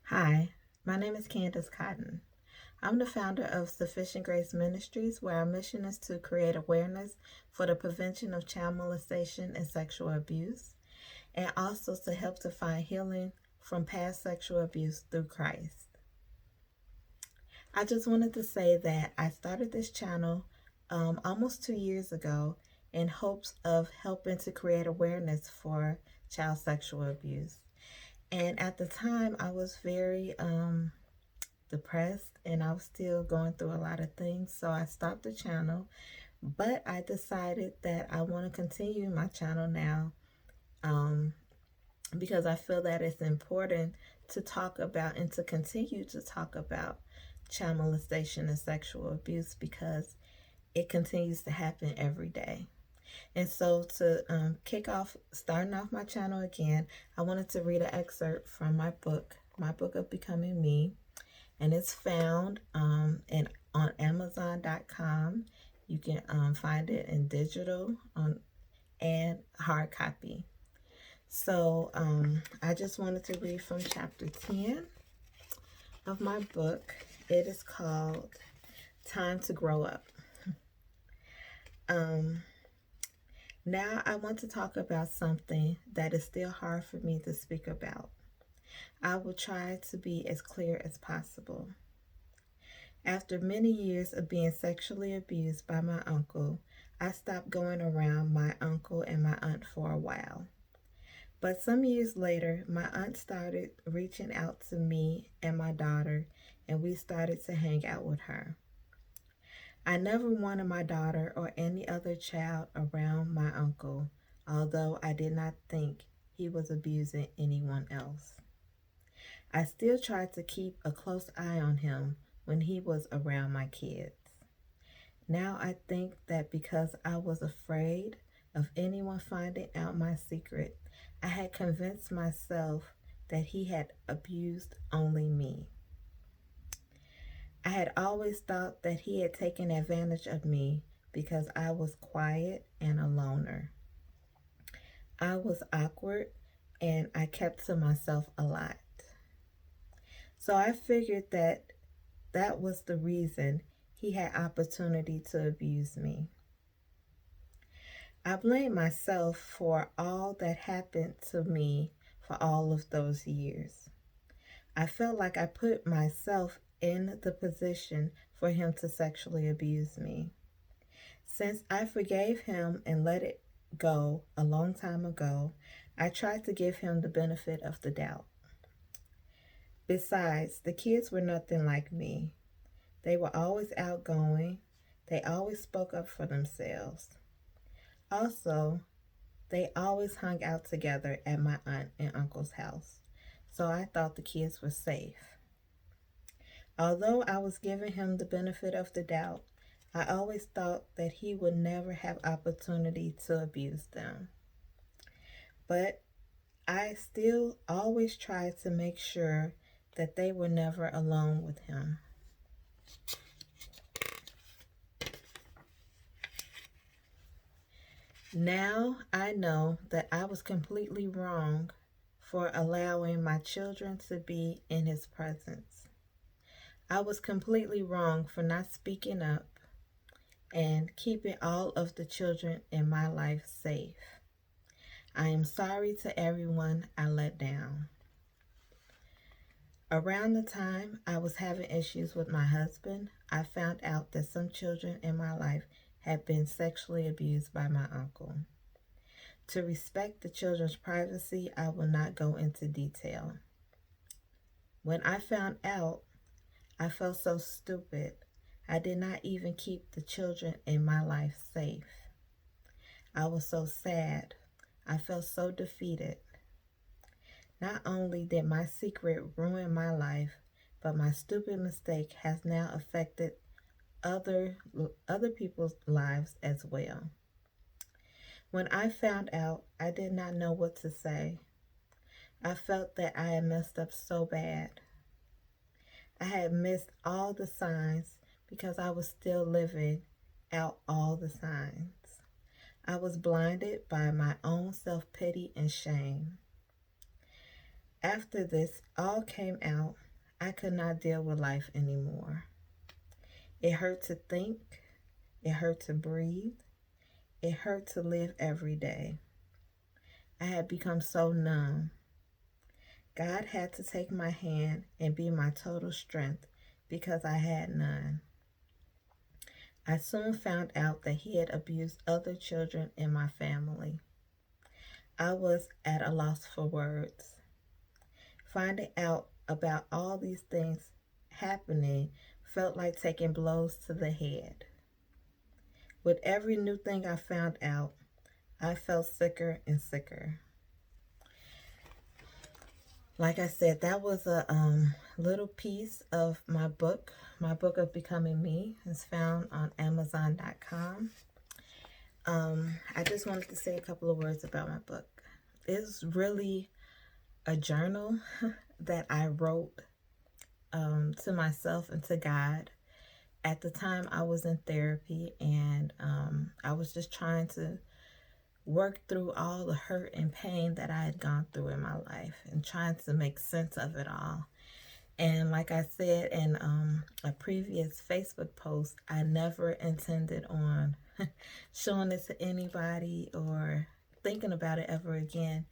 Hi, my name is Candace Cotton. I'm the founder of Sufficient Grace Ministries, where our mission is to create awareness for the prevention of child molestation and sexual abuse, and also to help to find healing from past sexual abuse through Christ. I just wanted to say that I started this channel almost 2 years ago in hopes of helping to create awareness for child sexual abuse. And at the time, I was very depressed and I was still going through a lot of things. So I stopped the channel, but I decided that I want to continue my channel now um, because I feel that it's important to talk about and to continue to talk about child molestation and sexual abuse because it continues to happen every day. And so to starting off my channel again, I wanted to read an excerpt from my book of Becoming Me, and it's found on Amazon.com. You can find it in digital and hard copy. So I just wanted to read from chapter 10 of my book. It is called Time to Grow Up. Now I want to talk about something that is still hard for me to speak about. I will try to be as clear as possible. After many years of being sexually abused by my uncle, I stopped going around my uncle and my aunt for a while. But some years later, my aunt started reaching out to me and my daughter, and we started to hang out with her. I never wanted my daughter or any other child around my uncle, although I did not think he was abusing anyone else. I still tried to keep a close eye on him when he was around my kids. Now I think that because I was afraid of anyone finding out my secret, I had convinced myself that he had abused only me. I had always thought that he had taken advantage of me because I was quiet and a loner. I was awkward and I kept to myself a lot. So I figured that was the reason he had opportunity to abuse me. I blame myself for all that happened to me for all of those years. I felt like I put myself in the position for him to sexually abuse me. Since I forgave him and let it go a long time ago, I tried to give him the benefit of the doubt. Besides, the kids were nothing like me. They were always outgoing. They always spoke up for themselves. Also, they always hung out together at my aunt and uncle's house, so I thought the kids were safe. Although I was giving him the benefit of the doubt, I always thought that he would never have opportunity to abuse them. But I still always tried to make sure that they were never alone with him. Now I know that I was completely wrong for allowing my children to be in his presence. I was completely wrong for not speaking up and keeping all of the children in my life safe. I am sorry to everyone I let down. Around the time I was having issues with my husband, I found out that some children in my life had been sexually abused by my uncle. To respect the children's privacy, I will not go into detail. When I found out, I felt so stupid. I did not even keep the children in my life safe. I was so sad. I felt so defeated. Not only did my secret ruin my life, but my stupid mistake has now affected other people's lives as well. When I found out, I did not know what to say. I felt that I had messed up so bad. I had missed all the signs because I was still living out all the signs. I was blinded by my own self-pity and shame. After this all came out, I could not deal with life anymore. It hurt to think, it hurt to breathe, it hurt to live every day. I had become so numb. God had to take my hand and be my total strength because I had none. I soon found out that he had abused other children in my family. I was at a loss for words. Finding out about all these things happening felt like taking blows to the head. With every new thing I found out, I felt sicker and sicker. Like I said, that was a little piece of my book. My book of Becoming Me is found on Amazon.com. I just wanted to say a couple of words about my book. It's really a journal that I wrote to myself and to God. At the time, I was in therapy, and I was just trying to work through all the hurt and pain that I had gone through in my life and trying to make sense of it all. And like I said in a previous Facebook post, I never intended on showing it to anybody or thinking about it ever again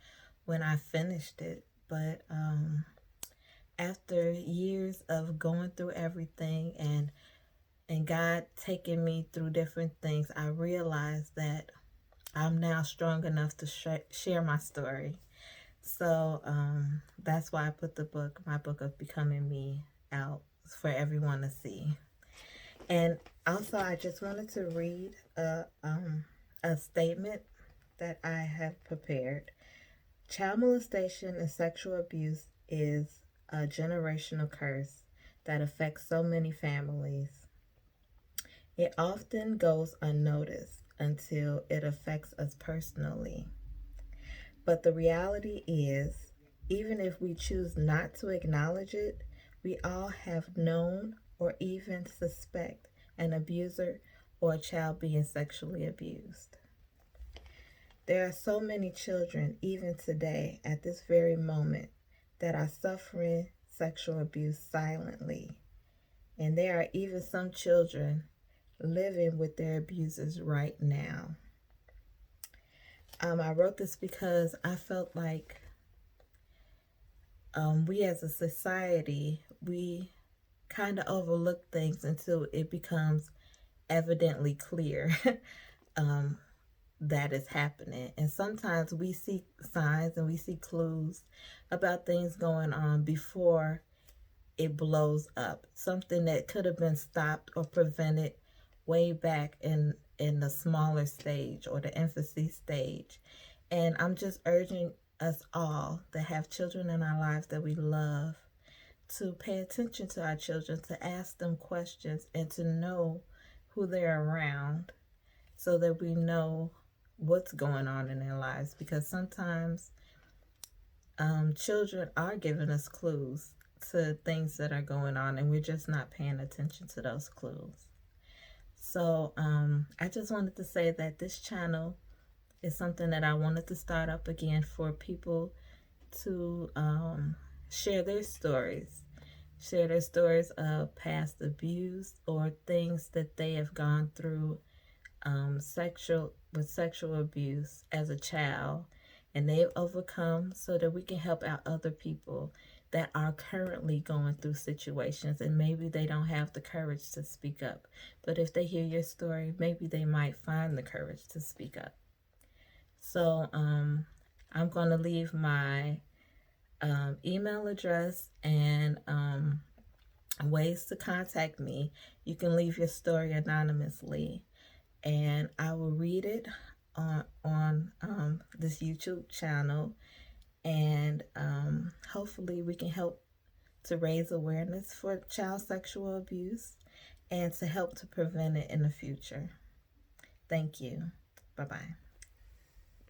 when I finished it. But after years of going through everything and God taking me through different things, I realized that I'm now strong enough to share my story. So that's why I put my book of Becoming Me, out for everyone to see. And also, I just wanted to read a statement that I have prepared. Child molestation and sexual abuse is a generational curse that affects so many families. It often goes unnoticed until it affects us personally. But the reality is, even if we choose not to acknowledge it, we all have known or even suspect an abuser or a child being sexually abused. There are so many children, even today, at this very moment, that are suffering sexual abuse silently. And there are even some children living with their abusers right now. I wrote this because I felt like we as a society, we kind of overlook things until it becomes evidently clear that is happening. And sometimes we see signs and we see clues about things going on before it blows up. Something that could have been stopped or prevented way back in the smaller stage or the infancy stage. And I'm just urging us all that have children in our lives that we love to pay attention to our children, to ask them questions, and to know who they're around so that we know what's going on in their lives. Because sometimes children are giving us clues to things that are going on, and we're just not paying attention to those clues. So I just wanted to say that this channel is something that I wanted to start up again for people to share their stories of past abuse or things that they have gone through sexual abuse as a child, and they've overcome, so that we can help out other people that are currently going through situations, and maybe they don't have the courage to speak up. But if they hear your story, maybe they might find the courage to speak up. So I'm going to leave my email address and ways to contact me. You can leave your story anonymously, and I will read it on this YouTube channel. And hopefully we can help to raise awareness for child sexual abuse and to help to prevent it in the future. Thank you. Bye-bye.